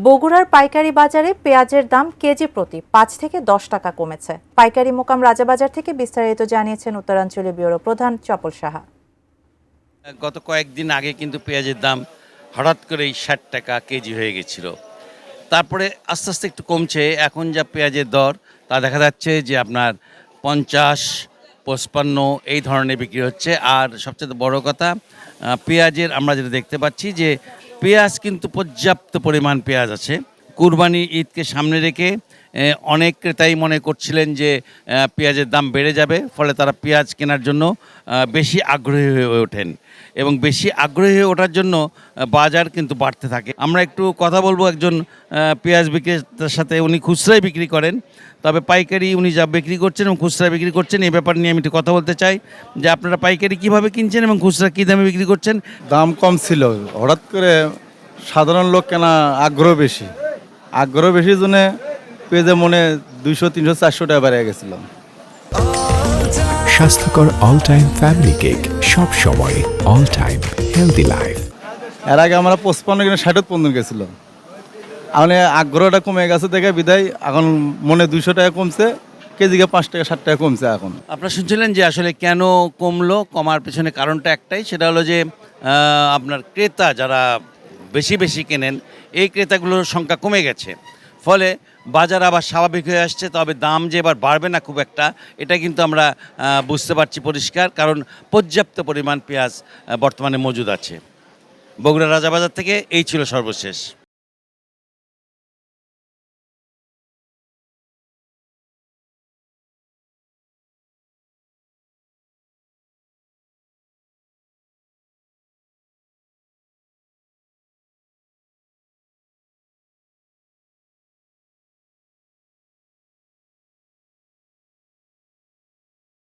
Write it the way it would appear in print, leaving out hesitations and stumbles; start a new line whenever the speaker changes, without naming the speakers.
বগুড়ার পাইকারি বাজারে পেঁয়াজের দাম কেজি প্রতি ৫ থেকে ১০ টাকা কমেছে। পাইকারি মোকাম রাজাবাজার থেকে বিস্তারিত জানিয়েছেন উত্তরাঞ্চলীয় ব্যুরো প্রধান চপল সাহা।
গত কয়েকদিন আগে কিন্তু পেঁয়াজের দাম হঠাৎ করেই ৬০ টাকা কেজি হয়ে গেছিল। তারপরে আস্তে আস্তে একটু কমছে। এখন যা পেঁয়াজের দর তা দেখা যাচ্ছে যে আপনার ৫০, ৫৫ এই ধরনের বিক্রি হচ্ছে। আর সবচেয়ে বড় কথা, পেঁয়াজের আমরা যেটা দেখতে পাচ্ছি যে পেঁয়াজ কিন্তু পর্যাপ্ত পরিমাণ পেঁয়াজ আছে। কুরবানি ঈদকে সামনে রেখে অনেক ক্রেতাই মনে করছিলেন যে পেঁয়াজের দাম বেড়ে যাবে, ফলে তারা পেঁয়াজ কেনার জন্য বেশি আগ্রহী হয়ে ওঠেন এবং বেশি আগ্রহী হয়ে ওঠার জন্য বাজার কিন্তু বাড়তে থাকে। আমরা একটু কথা বলবো একজন পেঁয়াজ বিক্রেতার সাথে। উনি খুচরাই বিক্রি করেন, তবে পাইকারি উনি যা বিক্রি করছেন এবং খুচরা বিক্রি করছেন এই ব্যাপার নিয়ে আমি একটু কথা বলতে চাই যে আপনারা পাইকারি কীভাবে কিনছেন এবং খুচরা কী দামে বিক্রি করছেন।
দাম কম ছিল, হঠাৎ করে সাধারণ লোক কেনা আগ্রহ বেশি জন্য পেঁয়াজের মনে 200, 300, 400 টাকা বেড়ে গেছিল।
স্বাস্থ্যকর অল টাইম ফ্যামিলি কেক, সব সময় অল টাইম হেলদি লাইফ।
এর আগে আমরা 55 কিনে 60 পর্যন্ত গেছিল। মানে আগ্রহটা কমে গেছে দেখে বিদায় এখন মনে 200 টাকা কমছে, কেজিকে 5 টাকা 7 টাকা কমছে। এখন
আপনারা শুনছিলেন যে আসলে কেন কমলো। কমার পেছনে কারণটা একটাই, সেটা হলো যে আপনার ক্রেতা যারা বেশি বেশি কেনেন এই ক্রেতাগুলোর সংখ্যা কমে গেছে, ফলে বাজার আবার স্বাভাবিক হয়ে আসছে। তবে দাম যে এবার বাড়বে না খুব একটা, এটা কিন্তু আমরা বুঝতে পারছি পরিষ্কার, কারণ পর্যাপ্ত পরিমাণ পেঁয়াজ বর্তমানে মজুদ আছে। বগুড়া রাজাবাজার থেকে এই ছিল সর্বশেষ।